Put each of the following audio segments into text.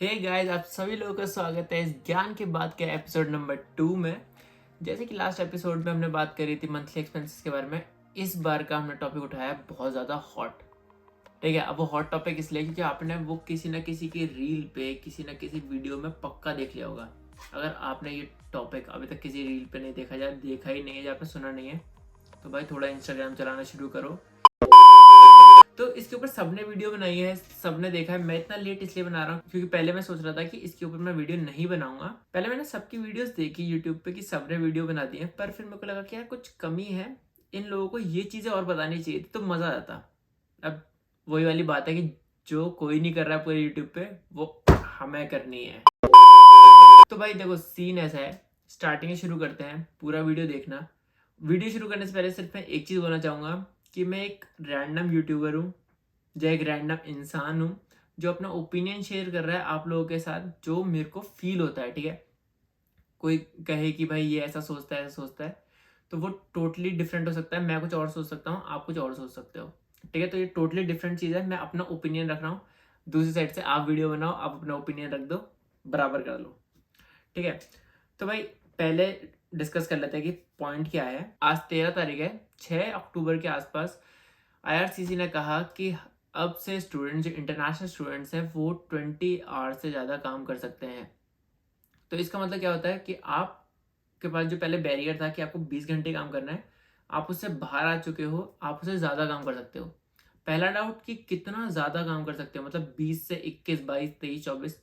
Hey guys, आप सभी लोगों का स्वागत है इस ज्ञान की बात के एपिसोड नंबर 2 में। जैसे कि लास्ट एपिसोड में हमने बात करी थी मंथली एक्सपेंसेस के बारे में। इस बार का हमने टॉपिक उठाया है बहुत ज़्यादा हॉट। ठीक है, अब वो हॉट टॉपिक इसलिए क्योंकि आपने वो किसी न किसी की रील पे, किसी न किसी वीडियो में पक्का देख लिया होगा। अगर आपने ये टॉपिक अभी तक किसी रील पे नहीं देखा ही नहीं है या आपने सुना नहीं है, तो भाई थोड़ा इंस्टाग्राम चलाना शुरू करो। तो इसके ऊपर सबने वीडियो बनाई है, सबने देखा है। मैं इतना लेट इसलिए बना रहा हूँ क्योंकि पहले मैं सोच रहा था कि इसके ऊपर मैं वीडियो नहीं बनाऊंगा। पहले मैंने सबकी वीडियोस देखी यूट्यूब पे कि सबने वीडियो बना दी है, पर फिर मेरे को लगा कि यार कुछ कमी है, इन लोगों को ये चीज़ें और बतानी चाहिए थी तो मज़ा आता। अब वही वाली बात है कि जो कोई नहीं कर रहा है पूरे यूट्यूब पे, वो हमें करनी है। तो भाई देखो, सीन ऐसा है, स्टार्टिंग शुरू करते हैं, पूरा वीडियो देखना। वीडियो शुरू करने से पहले सिर्फ मैं एक चीज़ बोलना चाहूँगा कि मैं एक रैंडम यूट्यूबर हूँ, जो एक रैंडम इंसान हूँ, जो अपना ओपिनियन शेयर कर रहा है आप लोगों के साथ, जो मेरे को फील होता है। ठीक है, कोई कहे कि भाई ये ऐसा सोचता है, ऐसा सोचता है, तो वो टोटली डिफरेंट हो सकता है। मैं कुछ और सोच सकता हूँ, आप कुछ और सोच सकते हो। ठीक है, तो ये टोटली डिफरेंट चीज़ है। मैं अपना ओपिनियन रख रहा हूँ, दूसरी साइड से आप वीडियो बनाओ, आप अपना ओपिनियन रख दो, बराबर कर लो। ठीक है, तो भाई पहले डिस्कस कर लेते हैं कि पॉइंट क्या है। आज 13 तारीख है, 6 अक्टूबर के आसपास आईआरसीसी ने कहा कि अब से स्टूडेंट, जो इंटरनेशनल स्टूडेंट्स हैं, वो 20 आवर्स से ज़्यादा काम कर सकते हैं। तो इसका मतलब क्या होता है कि आपके पास जो पहले बैरियर था कि आपको 20 घंटे काम करना है, आप उससे बाहर आ चुके हो, आप उससे ज़्यादा काम कर सकते हो। पहला डाउट कि कितना ज़्यादा काम कर सकते हो, मतलब 20 से 21, 22, 23, 24।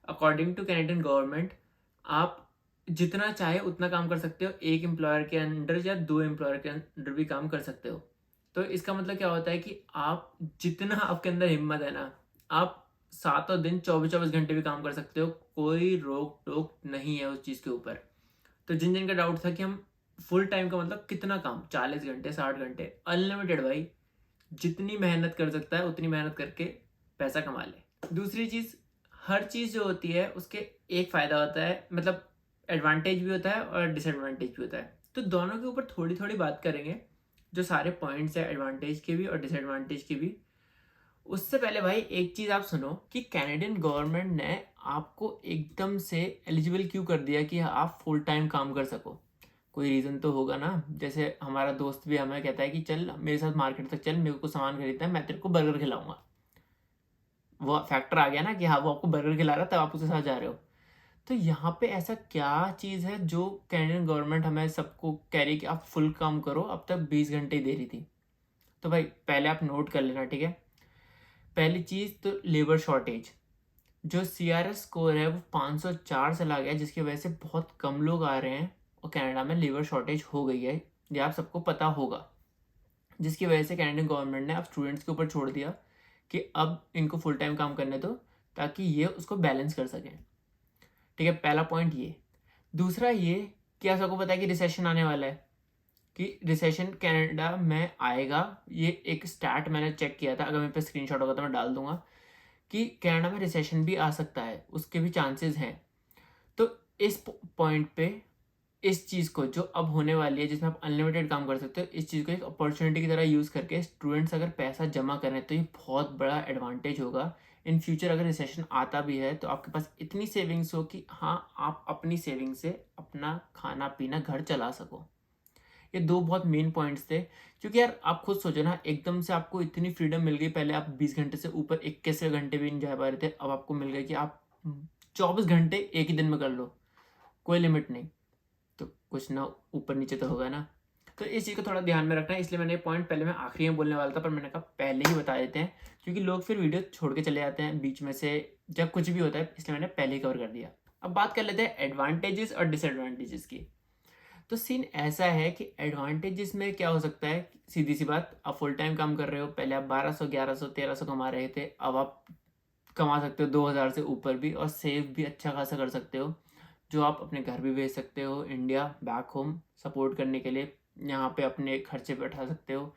अकॉर्डिंग टू कैनेडियन गवर्नमेंट, आप जितना चाहे उतना काम कर सकते हो, एक एम्प्लॉयर के अंडर या 2 एम्प्लॉयर के अंडर भी काम कर सकते हो। तो इसका मतलब क्या होता है कि आप जितना आपके अंदर हिम्मत है ना, आप सातों दिन 24-24 घंटे भी काम कर सकते हो, कोई रोक टोक नहीं है उस चीज़ के ऊपर। तो जिन जिन का डाउट था कि हम फुल टाइम का मतलब कितना काम, 40 घंटे, 60 घंटे, अनलिमिटेड भाई, जितनी मेहनत कर सकता है उतनी मेहनत करके पैसा कमा ले। दूसरी चीज़, हर चीज़ जो होती है उसके एक फ़ायदा होता है, मतलब एडवांटेज भी होता है और डिसएडवांटेज भी होता है। तो दोनों के ऊपर थोड़ी थोड़ी बात करेंगे, जो सारे पॉइंट्स है एडवांटेज के भी और डिसएडवांटेज के भी। उससे पहले भाई एक चीज़ आप सुनो कि कैनेडियन गवर्नमेंट ने आपको एकदम से एलिजिबल क्यों कर दिया कि आप फुल टाइम काम कर सको। कोई रीज़न तो होगा ना। जैसे हमारा दोस्त भी हमें कहता है कि चल मेरे साथ मार्केट तक चल, मेरे को सामान खरीदना है, मैं तेरे को बर्गर खिलाऊंगा। वो फैक्टर आ गया ना कि हाँ, वो आपको बर्गर खिला रहा है, तब आप उसके साथ जा रहे हो। तो यहाँ पे ऐसा क्या चीज़ है जो कैनेडियन गवर्नमेंट हमें सबको कह रही कि आप फुल काम करो, अब तक 20 घंटे ही दे रही थी। तो भाई पहले आप नोट कर लेना, ठीक है। पहली चीज़ तो लेबर शॉर्टेज, जो सीआरएस स्कोर है वो 504 चला गया, जिसकी वजह से बहुत कम लोग आ रहे हैं और कनाडा में लेबर शॉर्टेज हो गई है, ये आप सबको पता होगा। जिसकी वजह से कैनेडियन गवर्नमेंट ने अब स्टूडेंट्स के ऊपर छोड़ दिया कि अब इनको फुल टाइम काम करने दो, ताकि ये उसको बैलेंस कर सकें। ठीक है, पहला पॉइंट ये। दूसरा ये कि आप सबको पता है कि रिसेशन आने वाला है, कि रिसेशन कनाडा में आएगा। ये एक स्टैट मैंने चेक किया था, अगर मेरे पे स्क्रीनशॉट होगा तो मैं डाल दूंगा, कि कनाडा में रिसेशन भी आ सकता है, उसके भी चांसेस हैं। तो इस पॉइंट पे, इस चीज़ को जो अब होने वाली है, जिसमें आप अनलिमिटेड काम कर सकते हो, इस चीज़ को एक अपॉर्चुनिटी की तरह यूज़ करके स्टूडेंट्स अगर पैसा जमा करें तो ये बहुत बड़ा एडवांटेज होगा। इन फ्यूचर अगर रिसेशन आता भी है तो आपके पास इतनी सेविंग्स हो कि हाँ, आप अपनी सेविंग से अपना खाना पीना घर चला सको। ये दो बहुत मेन पॉइंट्स थे, क्योंकि यार आप खुद सोचो ना, एकदम से आपको इतनी फ्रीडम मिल गई। पहले आप 20 घंटे से ऊपर 21 घंटे भी नहीं जा पा रहे थे, अब आपको मिल गया कि आप 24 घंटे एक ही दिन में कर लो, कोई लिमिट नहीं। तो कुछ ना ऊपर नीचे तो होगा ना। तो इस चीज़ को थोड़ा ध्यान में रखना है, इसलिए मैंने ये पॉइंट पहले मैं आखिरी में बोलने वाला था, पर मैंने कहा पहले ही बता देते हैं, क्योंकि लोग फिर वीडियो छोड़ के चले जाते हैं बीच में से जब कुछ भी होता है, इसलिए मैंने पहले ही कवर कर दिया। अब बात कर लेते हैं एडवांटेजेस और डिसएडवांटेजेस की। तो सीन ऐसा है कि एडवांटेजेस में क्या हो सकता है, सीधी सी बात, आप फुल टाइम काम कर रहे हो, पहले आप 1200, 1100, 1300 कमा रहे थे, अब आप कमा सकते हो 2000 से ऊपर भी, और सेव भी अच्छा खासा कर सकते हो, जो आप अपने घर भी भेज सकते हो, इंडिया बैक होम सपोर्ट करने के लिए। यहाँ पे अपने खर्चे पे उठा सकते हो,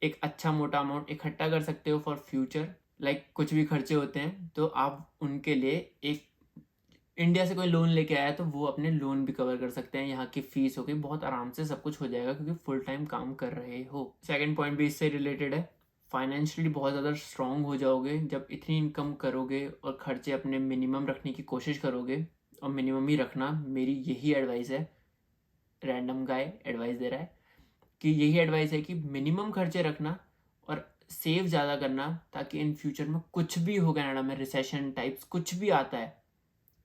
एक अच्छा मोटा अमाउंट इकट्ठा कर सकते हो फॉर फ्यूचर। लाइक कुछ भी खर्चे होते हैं तो आप उनके लिए एक, इंडिया से कोई लोन लेके आया तो वो अपने लोन भी कवर कर सकते हैं, यहाँ की फीस हो गई, बहुत आराम से सब कुछ हो जाएगा क्योंकि फुल टाइम काम कर रहे हो। सेकंड पॉइंट भी इससे रिलेटेड है फाइनेंशियली बहुत ज़्यादा स्ट्रॉन्ग हो जाओगे जब इतनी इनकम करोगे और खर्चे अपने मिनिमम रखने की कोशिश करोगे, और मिनिमम ही रखना, मेरी यही एडवाइस है। रैंडम गाय एडवाइस दे रहा है कि यही एडवाइस है कि मिनिमम खर्चे रखना और सेव ज़्यादा करना, ताकि इन फ्यूचर में कुछ भी हो, कनाडा में रिसेशन टाइप्स कुछ भी आता है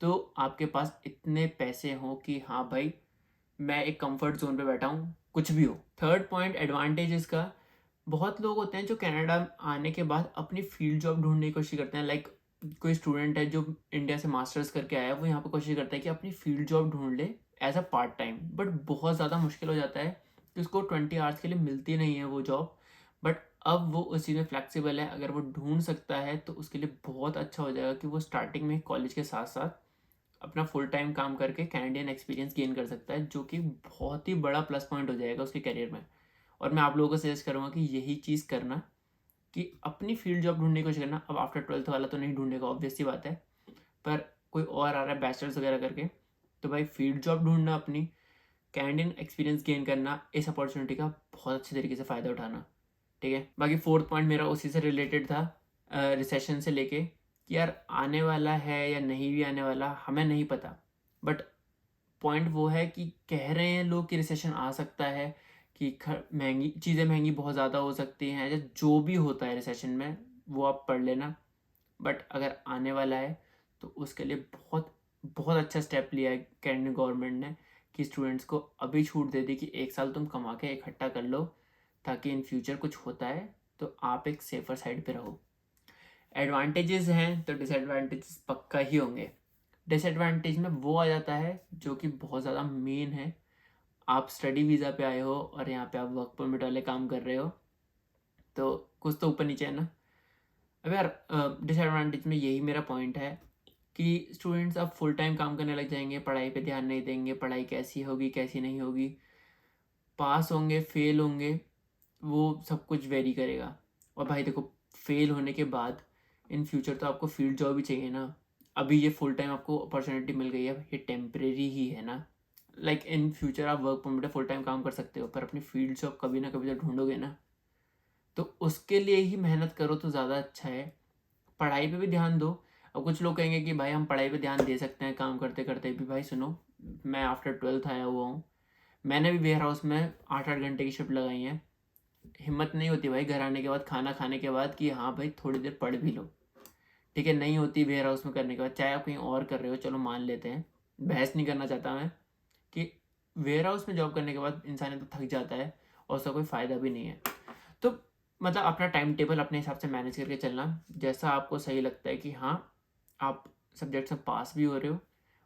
तो आपके पास इतने पैसे हों कि हाँ भाई, मैं एक कंफर्ट जोन पे बैठा हूँ, कुछ भी हो। थर्ड पॉइंट एडवांटेजेस का, बहुत लोग होते हैं जो कनाडा आने के बाद अपनी फील्ड जॉब ढूंढने की कोशिश करते हैं। लाइक कोई स्टूडेंट है जो इंडिया से मास्टर्स करके आया है, वो यहाँ पे कोशिश करता है कि अपनी फील्ड जॉब ढूंढ ले as a part time, but बहुत ज़्यादा मुश्किल हो जाता है कि उसको 20 आवर्स के लिए मिलती नहीं है वो जॉब। बट अब वो उस चीज़ में फ्लेक्सिबल है, अगर वो ढूंढ सकता है तो उसके लिए बहुत अच्छा हो जाएगा कि वो स्टार्टिंग में कॉलेज के साथ साथ अपना फुल टाइम काम करके कैनेडियन एक्सपीरियंस गेन कर सकता है, जो कि बहुत ही बड़ा प्लस पॉइंट हो जाएगा उसके करियर में। और मैं आप लोगों को सजेस्ट करूँगा कि यही चीज़ करना, कि अपनी फील्ड जॉब ढूंढने की कोशिश करना। अब आफ्टर 12th वाला तो नहीं ढूंढेगा, ऑब्वियस सी बात है, पर कोई और आ रहा है बैचलर्स वगैरह करके, तो भाई फील्ड जॉब ढूंढना, अपनी कैनेडियन एक्सपीरियंस गेन करना, इस अपॉर्चुनिटी का बहुत अच्छे तरीके से फ़ायदा उठाना। ठीक है, बाकी फोर्थ पॉइंट मेरा उसी से रिलेटेड था, रिसेशन से लेके, कि यार आने वाला है या नहीं भी आने वाला हमें नहीं पता, बट पॉइंट वो है कि कह रहे हैं लोग कि रिसेशन आ सकता है, कि महंगी चीज़ें महंगी बहुत ज़्यादा हो सकती हैं, या जो भी होता है रिसेशन में वो आप पढ़ लेना। बट अगर आने वाला है तो उसके लिए बहुत बहुत अच्छा स्टेप लिया है कैनेडियन गवर्नमेंट ने, कि स्टूडेंट्स को अभी छूट दे दी कि 1 साल तुम कमा के इकट्ठा कर लो, ताकि इन फ्यूचर कुछ होता है तो आप एक सेफर साइड पे रहो। एडवांटेजेस हैं तो डिसएडवांटेजेस पक्का ही होंगे। डिसएडवांटेज में वो आ जाता है जो कि बहुत ज़्यादा मेन है। आप स्टडी वीज़ा पे आए हो और यहाँ पे आप वर्क परमिट वाले काम कर रहे हो, तो कुछ तो ऊपर नीचे है ना। अब यार डिसएडवांटेज में यही मेरा पॉइंट है कि स्टूडेंट्स अब फुल टाइम काम करने लग जाएंगे, पढ़ाई पे ध्यान नहीं देंगे, पढ़ाई कैसी होगी कैसी नहीं होगी, पास होंगे फेल होंगे, वो सब कुछ वेरी करेगा। और भाई देखो, फेल होने के बाद इन फ्यूचर तो आपको फील्ड जॉब ही चाहिए ना। अभी ये फुल टाइम आपको अपॉर्चुनिटी मिल गई है, ये टेम्परेरी ही है ना। लाइक इन फ्यूचर आप वर्क परमिट फुल टाइम काम कर सकते हो, पर अपनी फील्ड जॉब कभी ना कभी तो ढूंढोगे ना, तो उसके लिए ही मेहनत करो तो ज़्यादा अच्छा है। पढ़ाई पे भी ध्यान दो। अब कुछ लोग कहेंगे कि भाई हम पढ़ाई पे ध्यान दे सकते हैं काम करते करते भी। भाई सुनो, मैं आफ्टर 12th आया हुआ हूँ, मैंने भी वेयर हाउस में 8-8 घंटे की शिफ्ट लगाई है। हिम्मत नहीं होती भाई घर आने के बाद, खाना खाने के बाद, कि हाँ भाई थोड़ी देर पढ़ भी लो। ठीक है, नहीं होती वेयर हाउस में करने के बाद, चाहे आप कहीं और कर रहे हो, चलो मान लेते हैं, बहस नहीं करना चाहता मैं, कि वेयर हाउस में जॉब करने के बाद इंसान तो थक जाता है और उसका कोई फ़ायदा भी नहीं है। तो मतलब अपना टाइम टेबल अपने हिसाब से मैनेज करके चलना, जैसा आपको सही लगता है कि हाँ आप सब्जेक्ट्स में पास भी हो रहे हो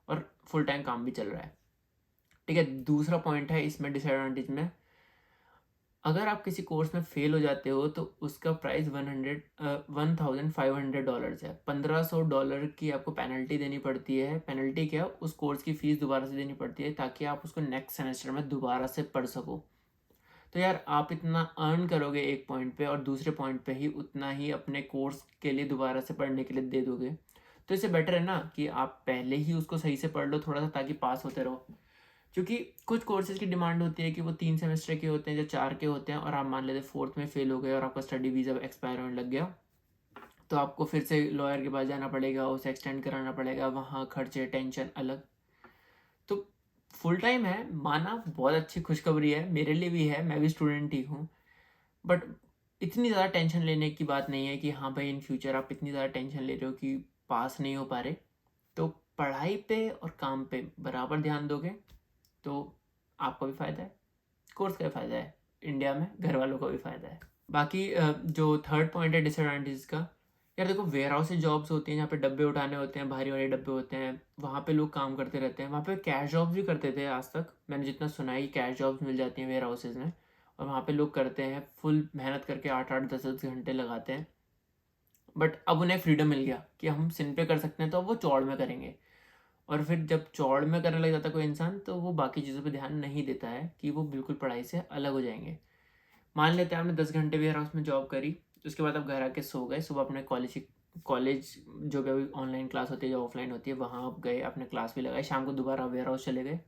और फुल टाइम काम भी चल रहा है। ठीक है, दूसरा पॉइंट है इसमें डिसएडवांटेज में, अगर आप किसी कोर्स में फेल हो जाते हो तो उसका प्राइस $1,500 है। $1,500 की आपको पेनल्टी देनी पड़ती है। पेनल्टी क्या, उस कोर्स की फ़ीस दोबारा से देनी पड़ती है, ताकि आप उसको नेक्स्ट सेमेस्टर में दोबारा से पढ़ सको। तो यार आप इतना अर्न करोगे एक पॉइंट पे, और दूसरे पॉइंट पे ही उतना ही अपने कोर्स के लिए दोबारा से पढ़ने के लिए दे दोगे। तो इससे बेटर है ना कि आप पहले ही उसको सही से पढ़ लो थोड़ा सा, ताकि पास होते रहो। क्योंकि कुछ कोर्सेज की डिमांड होती है कि वो 3 सेमेस्टर के होते हैं, जो 4 के होते हैं, और आप मान लेते फोर्थ में फेल हो गए और आपका स्टडी वीज़ा एक्सपायर होने लग गया, तो आपको फिर से लॉयर के पास जाना पड़ेगा, उसे एक्सटेंड कराना पड़ेगा, वहाँ खर्चे टेंशन अलग। तो फुल टाइम है, माना बहुत अच्छी खुशखबरी है, मेरे लिए भी है, मैं भी स्टूडेंट ही हूँ, बट इतनी ज़्यादा टेंशन लेने की बात नहीं है कि हाँ भाई इन फ्यूचर आप इतनी ज़्यादा टेंशन ले रहे हो कि पास नहीं हो पा रहे। तो पढ़ाई पे और काम पे बराबर ध्यान दोगे तो आपका भी फ़ायदा है, कोर्स का भी फ़ायदा है, इंडिया में घर वालों का भी फ़ायदा है। बाकी जो थर्ड पॉइंट है डिसएडवांटेज का, यार देखो वेयर हाउस से जॉब्स होती हैं जहाँ पे डब्बे उठाने होते हैं, भारी भारी डब्बे होते हैं, वहाँ पे लोग काम करते रहते हैं। वहाँ पे कैश जॉब्स भी करते थे आज तक, मैंने जितना सुना है कि कैश जॉब्स मिल जाती हैं वेयर हाउसेज में, और वहाँ पे लोग करते हैं, फुल मेहनत करके 8-8 10-10 घंटे लगाते हैं। बट अब उन्हें फ्रीडम मिल गया कि हम सिन पे कर सकते हैं, तो अब वो चौड़ में करेंगे। और फिर जब चौड़ में करने लग जाता है कोई इंसान, तो वो बाकी चीज़ों पे ध्यान नहीं देता है, कि वो बिल्कुल पढ़ाई से अलग हो जाएंगे। मान लेते हैं आपने 10 घंटे वेयर हाउस में जॉब करी, उसके बाद आप घर आके सो गए, सुबह अपने कॉलेज जो भी अभी ऑनलाइन क्लास होती है जो ऑफलाइन होती है, वहाँ आप गए, अपने क्लास भी लगाए, शाम को दोबारा वेयर हाउस चले गए।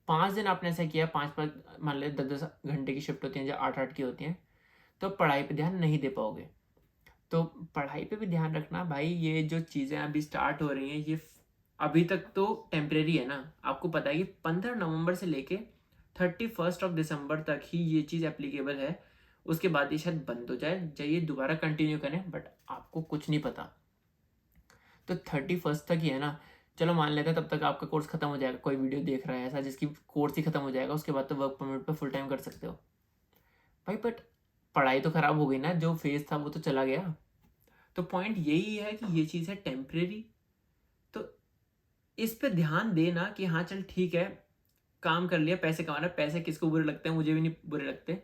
5 दिन आपने ऐसा किया, 5-5 मान लेते 10-10 घंटे की शिफ्ट होती हैं जो 8-8 की होती हैं, तो पढ़ाई पे ध्यान नहीं दे पाओगे। तो पढ़ाई पे भी ध्यान रखना भाई। ये जो चीज़ें अभी स्टार्ट हो रही हैं ये अभी तक तो टेम्परेरी है ना। आपको पता है कि 15 नवंबर से लेके 31 दिसंबर तक ही ये चीज़ एप्लीकेबल है। उसके बाद ये शायद बंद हो जाए, चाहिए दोबारा कंटिन्यू करें, बट आपको कुछ नहीं पता। तो 31 तक ही है ना। चलो मान लेते हैं तब तक आपका कोर्स खत्म हो जाएगा। कोई वीडियो देख रहा है ऐसा जिसकी कोर्स ही खत्म हो जाएगा, उसके बाद तो वर्क परमिट पे फुल टाइम कर सकते हो भाई। बट पढ़ाई तो खराब हो गई ना, जो फेज था वो तो चला गया। तो पॉइंट यही है कि ये चीज़ है टेम्परेरी। तो इस पे ध्यान देना कि हाँ चल ठीक है, काम कर लिया, पैसे कमाना। पैसे किसको बुरे लगते हैं, मुझे भी नहीं बुरे लगते,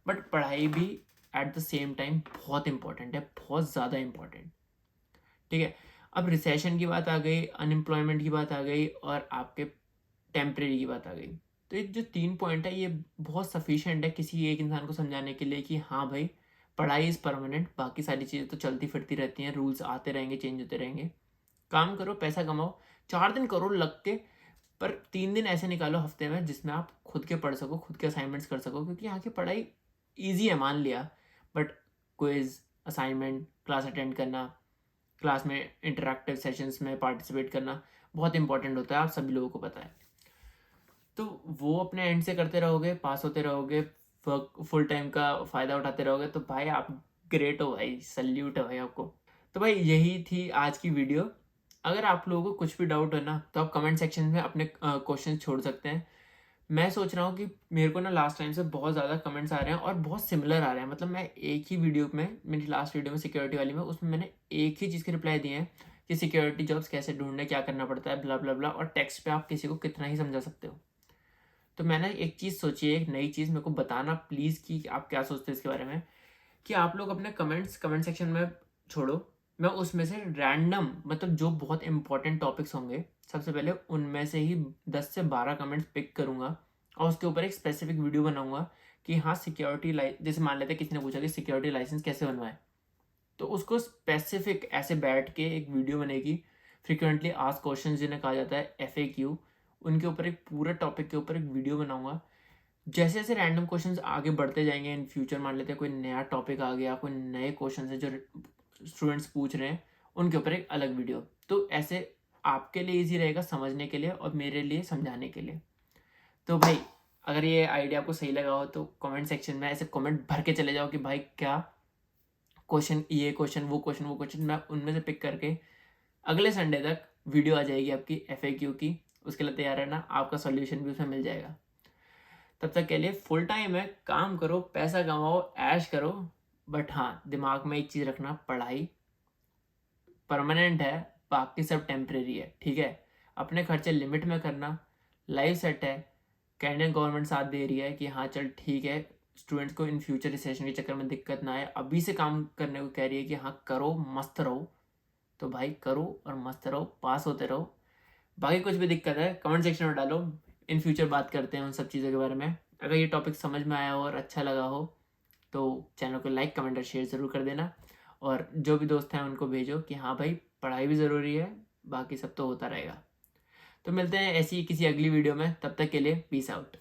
बट पढ़ाई भी एट द सेम टाइम बहुत इंपॉर्टेंट है, बहुत ज़्यादा इंपॉर्टेंट। ठीक है, अब रिसेशन की बात आ गई, अनएम्प्लॉयमेंट की बात आ गई, और आपके टेम्परेरी की बात आ गई। तो ये जो 3 पॉइंट है ये बहुत सफिशिएंट है किसी एक इंसान को समझाने के लिए कि हाँ भाई पढ़ाई इज़ परमानेंट, बाकी सारी चीज़ें तो चलती फिरती रहती हैं, रूल्स आते रहेंगे, चेंज होते रहेंगे। काम करो, पैसा कमाओ, 4 दिन करो लग के, पर 3 दिन ऐसे निकालो हफ्ते में जिसमें आप खुद के पढ़ सको, खुद के असाइनमेंट्स कर सको, क्योंकि यहाँ की पढ़ाई ईजी है मान लिया, but quiz, assignment, class attend करना, क्लास में इंटरेक्टिव सेशंस में पार्टिसिपेट करना बहुत इंपॉर्टेंट होता है, आप सभी लोगों को पता है। तो वो अपने एंड से करते रहोगे, पास होते रहोगे, फुल टाइम का फ़ायदा उठाते रहोगे, तो भाई आप ग्रेट हो भाई, सल्यूट है भाई आपको। तो भाई यही थी आज की वीडियो। अगर आप लोगों को कुछ भी डाउट है ना तो आप कमेंट सेक्शन में अपने क्वेश्चन छोड़ सकते हैं। मैं सोच रहा हूँ कि मेरे को ना लास्ट टाइम से बहुत ज़्यादा कमेंट्स आ रहे हैं और बहुत सिमिलर आ रहे हैं। मतलब मैं एक ही वीडियो में, मेरी लास्ट वीडियो में सिक्योरिटी वाली में, उसमें मैंने एक ही चीज़ के रिप्लाई दिए हैं कि सिक्योरिटी जॉब्स कैसे ढूंढने, क्या करना पड़ता है, ब्ला ब्ला ब्ला, और टेक्स्ट पे आप किसी को कितना ही समझा सकते हो। तो मैंने एक चीज़ सोची है, एक नई चीज़, मेरे को बताना प्लीज़ कि आप क्या सोचते हो इसके बारे में, कि आप लोग अपने कमेंट्स कमेंट सेक्शन में छोड़ो। मैं उसमें से रैंडम, मतलब जो बहुत इंपॉर्टेंट टॉपिक्स होंगे, सबसे पहले उनमें से ही 10 से 12 कमेंट्स पिक करूँगा और उसके ऊपर एक स्पेसिफिक वीडियो बनाऊंगा कि हाँ सिक्योरिटी जैसे मान लेते हैं किसी ने पूछा कि सिक्योरिटी लाइसेंस कैसे बनवाए, तो उसको स्पेसिफिक ऐसे बैठ के एक वीडियो बनेगी। फ्रिक्वेंटली आस्क क्वेश्चन जिन्हें कहा जाता है FAQ, उनके ऊपर एक पूरे टॉपिक के ऊपर एक वीडियो बनाऊंगा। जैसे जैसे रैंडम क्वेश्चंस आगे बढ़ते जाएंगे इन फ्यूचर, मान लेते हैं कोई नया टॉपिक आ गया, कोई नए क्वेश्चन है जो स्टूडेंट्स पूछ रहे हैं, उनके ऊपर एक अलग वीडियो। तो ऐसे आपके लिए इजी रहेगा समझने के लिए और मेरे लिए समझाने के लिए। तो भाई अगर ये आइडिया आपको सही लगा हो तो कमेंट सेक्शन में ऐसे कमेंट भर के चले जाओ कि भाई क्या क्वेश्चन, ये क्वेश्चन, वो क्वेश्चन, वो क्वेश्चन, मैं उनमें से पिक करके अगले संडे तक वीडियो आ जाएगी आपकी FAQ की। उसके लिए तैयार रहना, आपका सॉल्यूशन भी उसमें मिल जाएगा। तब तक के लिए फुल टाइम है, काम करो, पैसा कमाओ, ऐश करो, बट हाँ दिमाग में एक चीज़ रखना, पढ़ाई परमानेंट है, बाकी सब टेम्परेरी है। ठीक है, अपने खर्चे लिमिट में करना, लाइफ सेट है, कैनेडियन गवर्नमेंट साथ दे रही है कि हाँ चल ठीक है, स्टूडेंट्स को इन फ्यूचर रिसेशन के चक्कर में दिक्कत ना आए, अभी से काम करने को कह रही है कि हाँ करो, मस्त रहो। तो भाई करो और मस्त रहो, पास होते रहो। बाकी कुछ भी दिक्कत है कमेंट सेक्शन में डालो, इन फ्यूचर बात करते हैं उन सब चीज़ों के बारे में। अगर ये टॉपिक समझ में आया हो और अच्छा लगा हो तो चैनल को लाइक, कमेंट और शेयर ज़रूर कर देना, और जो भी दोस्त हैं उनको भेजो कि हाँ भाई पढ़ाई भी ज़रूरी है, बाकी सब तो होता रहेगा। तो मिलते हैं ऐसी किसी अगली वीडियो में, तब तक के लिए पीस आउट।